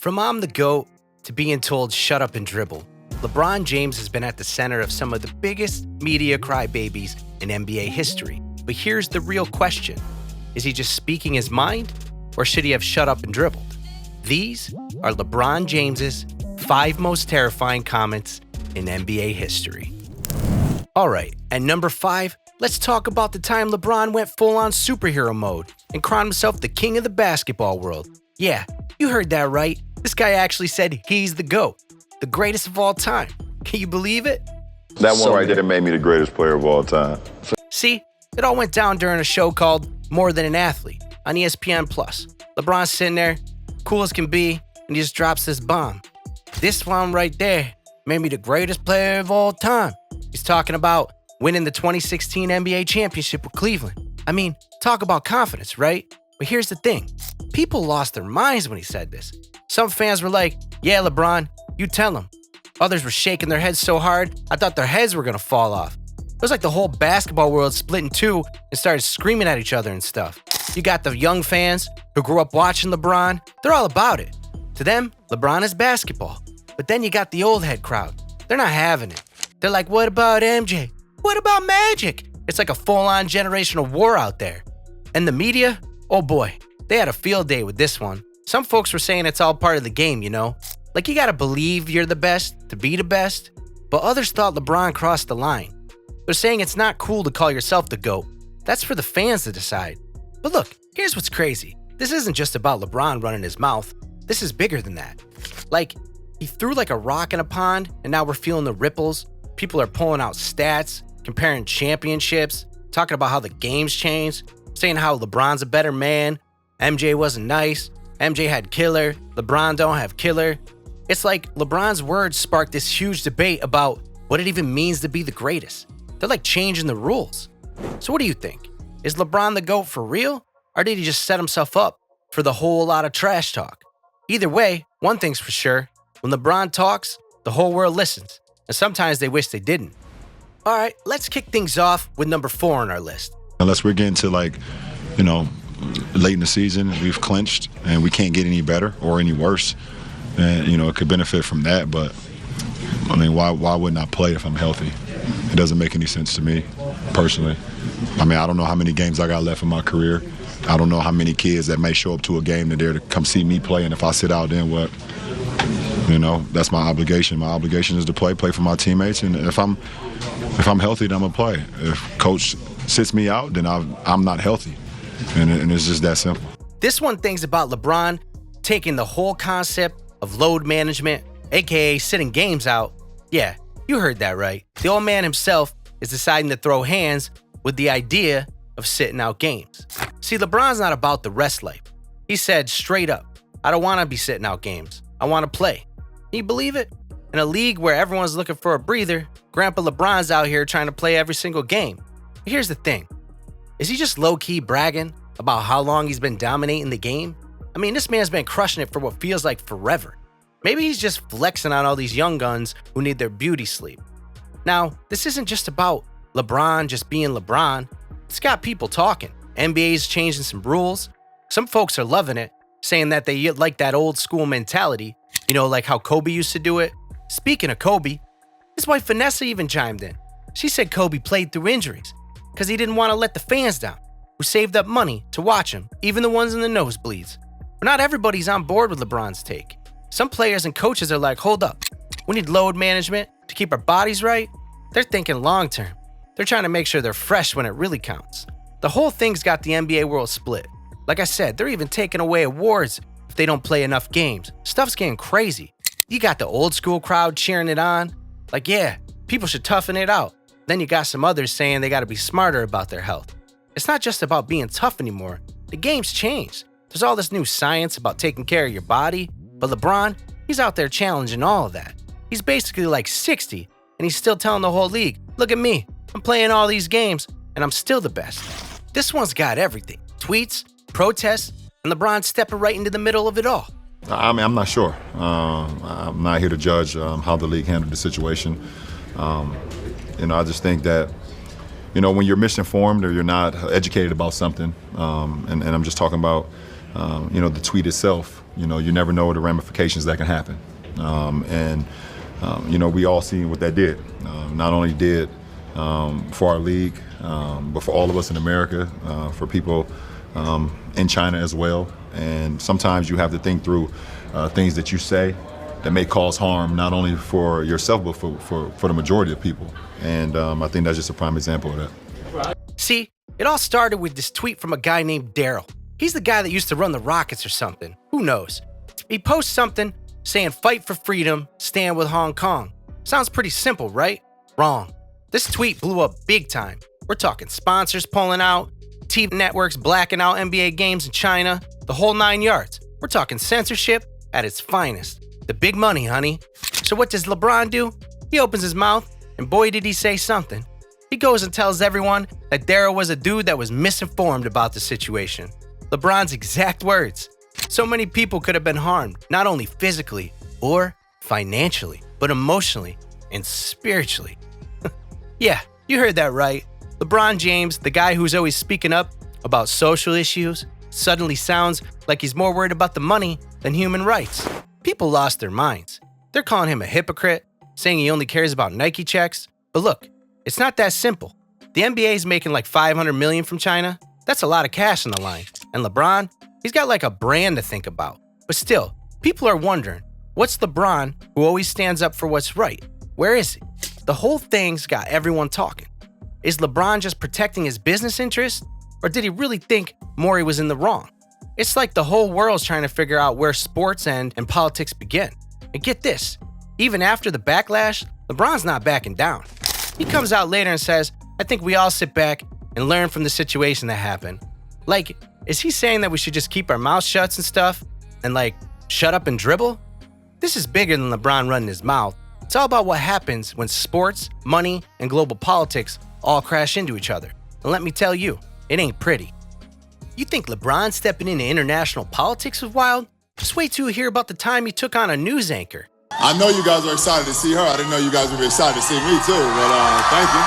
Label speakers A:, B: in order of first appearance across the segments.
A: From I'm the GOAT to being told shut up and dribble, LeBron James has been at the center of some of the biggest media crybabies in NBA history. But here's the real question. Is he just speaking his mind, or should he have shut up and dribbled? These are LeBron James's 5 most terrifying comments in NBA history. All right, at number 5, let's talk about the time LeBron went full-on superhero mode and crowned himself the king of the basketball world. Yeah, you heard that right. This guy actually said he's the GOAT, the greatest of all time. Can you believe it?
B: That one right there made me the greatest player of all time.
A: See, it all went down during a show called More Than an Athlete on ESPN+. LeBron's sitting there, cool as can be, and he just drops this bomb. This one right there made me the greatest player of all time. He's talking about winning the 2016 NBA championship with Cleveland. I mean, talk about confidence, right? But here's the thing. People lost their minds when he said this. Some fans were like, yeah, LeBron, you tell him. Others were shaking their heads so hard, I thought their heads were gonna fall off. It was like the whole basketball world split in two and started screaming at each other and stuff. You got the young fans who grew up watching LeBron. They're all about it. To them, LeBron is basketball. But then you got the old head crowd. They're not having it. They're like, what about MJ? What about Magic? It's like a full-on generational war out there. And the media? Oh boy, they had a field day with this one. Some folks were saying it's all part of the game, you know? Like you gotta believe you're the best to be the best. But others thought LeBron crossed the line. They're saying it's not cool to call yourself the GOAT. That's for the fans to decide. But look, here's what's crazy. This isn't just about LeBron running his mouth. This is bigger than that. Like, he threw like a rock in a pond, and now we're feeling the ripples. People are pulling out stats, comparing championships, talking about how the game's changed, saying how LeBron's a better man, MJ wasn't nice, MJ had killer, LeBron don't have killer. It's like LeBron's words sparked this huge debate about what it even means to be the greatest. They're like changing the rules. So what do you think? Is LeBron the GOAT for real? Or did he just set himself up for the whole lot of trash talk? Either way, one thing's for sure. When LeBron talks, the whole world listens. And sometimes they wish they didn't. All right, let's kick things off with number 4 on our list.
C: Unless we're getting to late in the season, we've clinched and we can't get any better or any worse. And, it could benefit from that. But, I mean, why wouldn't I play if I'm healthy? It doesn't make any sense to me, personally. I mean, I don't know how many games I got left in my career. I don't know how many kids that may show up to a game that they're to come see me play, and if I sit out, then what? That's my obligation. My obligation is to play for my teammates, and if I'm healthy, then I'm gonna play. If coach sits me out, then I'm not healthy, and it's just that simple.
A: This one thing's about LeBron taking the whole concept of load management, aka sitting games out. Yeah, you heard that right. The old man himself is deciding to throw hands with the idea of sitting out games. See, LeBron's not about the rest life. He said straight up, I don't want to be sitting out games. I want to play. Can you believe it? In a league where everyone's looking for a breather, Grandpa LeBron's out here trying to play every single game. But here's the thing. Is he just low-key bragging about how long he's been dominating the game? I mean, this man's been crushing it for what feels like forever. Maybe he's just flexing on all these young guns who need their beauty sleep. Now, this isn't just about LeBron just being LeBron. It's got people talking. NBA's changing some rules. Some folks are loving it, saying that they like that old school mentality, like how Kobe used to do it. Speaking of Kobe, his wife Vanessa even chimed in. She said Kobe played through injuries because he didn't want to let the fans down, who saved up money to watch him, even the ones in the nosebleeds. But not everybody's on board with LeBron's take. Some players and coaches are like, hold up, we need load management to keep our bodies right. They're thinking long term. They're trying to make sure they're fresh when it really counts. The whole thing's got the NBA world split. Like I said, they're even taking away awards if they don't play enough games. Stuff's getting crazy. You got the old school crowd cheering it on. Like, yeah, people should toughen it out. Then you got some others saying they got to be smarter about their health. It's not just about being tough anymore. The game's changed. There's all this new science about taking care of your body. But LeBron, he's out there challenging all of that. He's basically like 60, and he's still telling the whole league, look at me, I'm playing all these games, and I'm still the best. This one's got everything. Tweets, protests, and LeBron stepping right into the middle of it all.
C: I mean, I'm not sure. I'm not here to judge how the league handled the situation. I just think that, when you're misinformed or you're not educated about something, and I'm just talking about, the tweet itself, You know, you never know the ramifications that can happen. You know, we all seen what that did. Not only did for our league, but for all of us in America, for people in China as well. And sometimes you have to think through things that you say that may cause harm, not only for yourself, but for the majority of people. And I think that's just a prime example of that.
A: See, it all started with this tweet from a guy named Daryl. He's the guy that used to run the Rockets or something. Who knows? He posts something saying, "Fight for freedom, stand with Hong Kong." Sounds pretty simple, right? Wrong. This tweet blew up big time. We're talking sponsors pulling out, TV networks blacking out NBA games in China, the whole 9 yards. We're talking censorship at its finest. The big money, honey. So what does LeBron do? He opens his mouth, and boy did he say something. He goes and tells everyone that Daryl was a dude that was misinformed about the situation. LeBron's exact words. So many people could have been harmed, not only physically or financially, but emotionally and spiritually. Yeah, you heard that right. LeBron James, the guy who's always speaking up about social issues, suddenly sounds like he's more worried about the money than human rights. People lost their minds. They're calling him a hypocrite, saying he only cares about Nike checks. But look, it's not that simple. The NBA is making like $500 million from China. That's a lot of cash on the line. And LeBron, he's got like a brand to think about. But still, people are wondering, what's LeBron who always stands up for what's right? Where is he? The whole thing's got everyone talking. Is LeBron just protecting his business interests? Or did he really think Morey was in the wrong? It's like the whole world's trying to figure out where sports end and politics begin. And get this, even after the backlash, LeBron's not backing down. He comes out later and says, "I think we all sit back and learn from the situation that happened." Like, is he saying that we should just keep our mouths shut and stuff? And like, shut up and dribble? This is bigger than LeBron running his mouth. It's all about what happens when sports, money, and global politics all crash into each other. And let me tell you, it ain't pretty. You think LeBron stepping into international politics was wild? Just wait till you hear about the time he took on a news anchor.
D: I know you guys are excited to see her. I didn't know you guys would be excited to see me too, but thank you.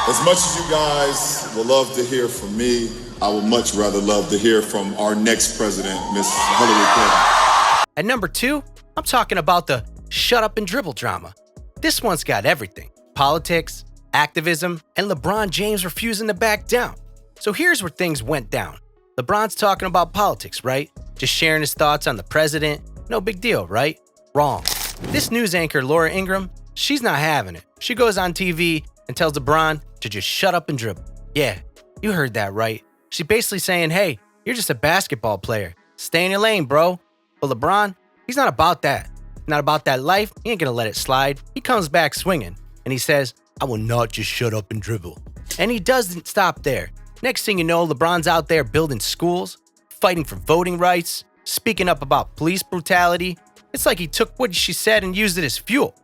D: As much as you guys would love to hear from me, I would much rather love to hear from our next president, Miss Hillary Clinton.
A: At number 2, I'm talking about the shut up and dribble drama. This one's got everything: politics, activism, and LeBron James refusing to back down. So here's where things went down. LeBron's talking about politics, right? Just sharing his thoughts on the president. No big deal, right? Wrong. This news anchor, Laura Ingraham, she's not having it. She goes on TV and tells LeBron to just shut up and dribble. Yeah, you heard that right. She's basically saying, hey, you're just a basketball player. Stay in your lane, bro. But LeBron, he's not about that. Not about that life. He ain't gonna let it slide. He comes back swinging, and he says, "I will not just shut up and dribble." And he doesn't stop there. Next thing you know, LeBron's out there building schools, fighting for voting rights, speaking up about police brutality. It's like he took what she said and used it as fuel.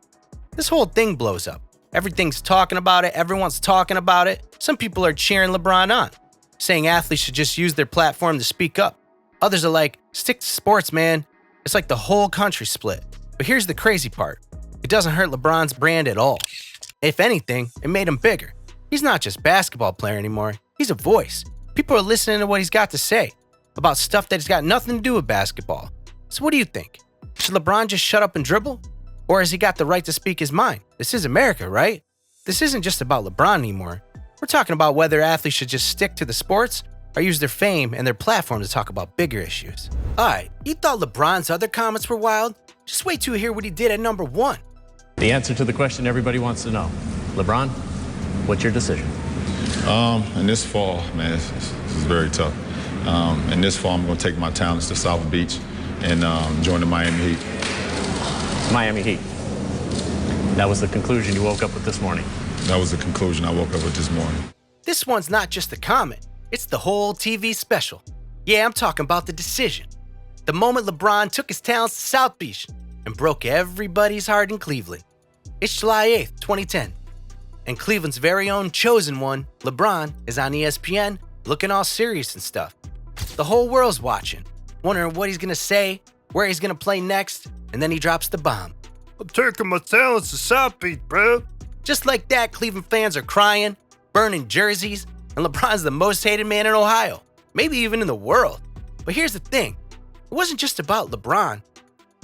A: This whole thing blows up. Everything's talking about it. Everyone's talking about it. Some people are cheering LeBron on, saying athletes should just use their platform to speak up. Others are like, stick to sports, man. It's like the whole country split. But here's the crazy part. It doesn't hurt LeBron's brand at all. If anything, it made him bigger. He's not just a basketball player anymore. He's a voice. People are listening to what he's got to say about stuff that's got nothing to do with basketball. So what do you think? Should LeBron just shut up and dribble? Or has he got the right to speak his mind? This is America, right? This isn't just about LeBron anymore. We're talking about whether athletes should just stick to the sports or use their fame and their platform to talk about bigger issues. Alright, you thought LeBron's other comments were wild? Just wait till you hear what he did at number 1.
E: The answer to the question everybody wants to know. LeBron, what's your decision?
C: In this fall, man, this is very tough. In this fall, I'm going to take my talents to South Beach and join the Miami Heat.
E: Miami Heat. That was the conclusion you woke up with this morning.
C: That was the conclusion I woke up with this morning.
A: This one's not just a comment. It's the whole TV special. Yeah, I'm talking about the decision. The moment LeBron took his talents to South Beach and broke everybody's heart in Cleveland. It's July 8th, 2010. And Cleveland's very own chosen one, LeBron, is on ESPN looking all serious and stuff. The whole world's watching, wondering what he's gonna say, where he's gonna play next, and then he drops the bomb. "I'm taking my talents to South Beach, bro." Just like that, Cleveland fans are crying, burning jerseys, and LeBron's the most hated man in Ohio, maybe even in the world. But here's the thing. It wasn't just about LeBron.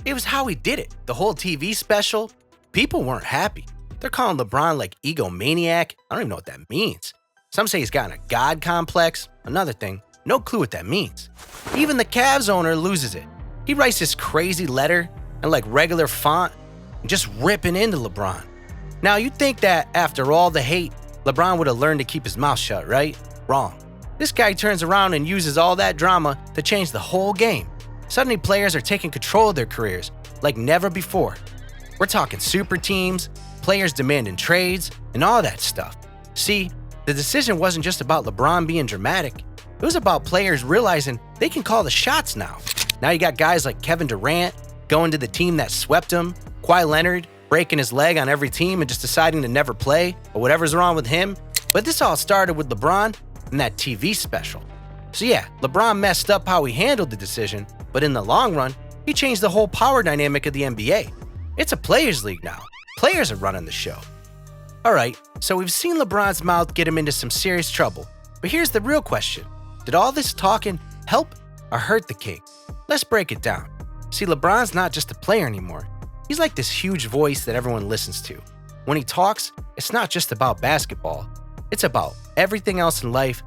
A: It was how he did it. The whole TV special, people weren't happy. They're calling LeBron like egomaniac. I don't even know what that means. Some say he's got a god complex. Another thing, no clue what that means. Even the Cavs owner loses it. He writes this crazy letter in like regular font, just ripping into LeBron. Now you'd think that after all the hate, LeBron would have learned to keep his mouth shut, right? Wrong. This guy turns around and uses all that drama to change the whole game. Suddenly players are taking control of their careers like never before. We're talking super teams, players demanding trades, and all that stuff. See, the decision wasn't just about LeBron being dramatic. It was about players realizing they can call the shots now. Now you got guys like Kevin Durant going to the team that swept him, Kawhi Leonard breaking his leg on every team and just deciding to never play or whatever's wrong with him. But this all started with LeBron and that TV special. So yeah, LeBron messed up how he handled the decision, but in the long run, he changed the whole power dynamic of the NBA. It's a players' league now. Players are running the show. Alright, so we've seen LeBron's mouth get him into some serious trouble. But here's the real question. Did all this talking help or hurt the king? Let's break it down. See, LeBron's not just a player anymore. He's like this huge voice that everyone listens to. When he talks, it's not just about basketball. It's about everything else in life,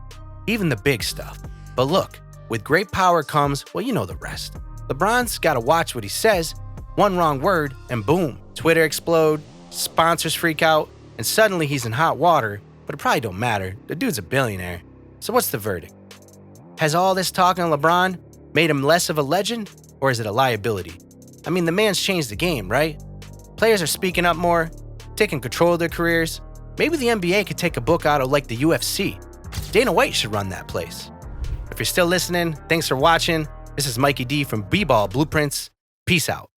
A: even the big stuff. But look, with great power comes, well, you know the rest. LeBron's got to watch what he says. One wrong word, and boom, Twitter explode, sponsors freak out, and suddenly he's in hot water, but it probably don't matter. The dude's a billionaire. So what's the verdict? Has all this talking on LeBron made him less of a legend, or is it a liability? I mean, the man's changed the game, right? Players are speaking up more, taking control of their careers. Maybe the NBA could take a book out of like the UFC. Dana White should run that place. If you're still listening, thanks for watching. This is Mikey D from B-Ball Blueprints. Peace out.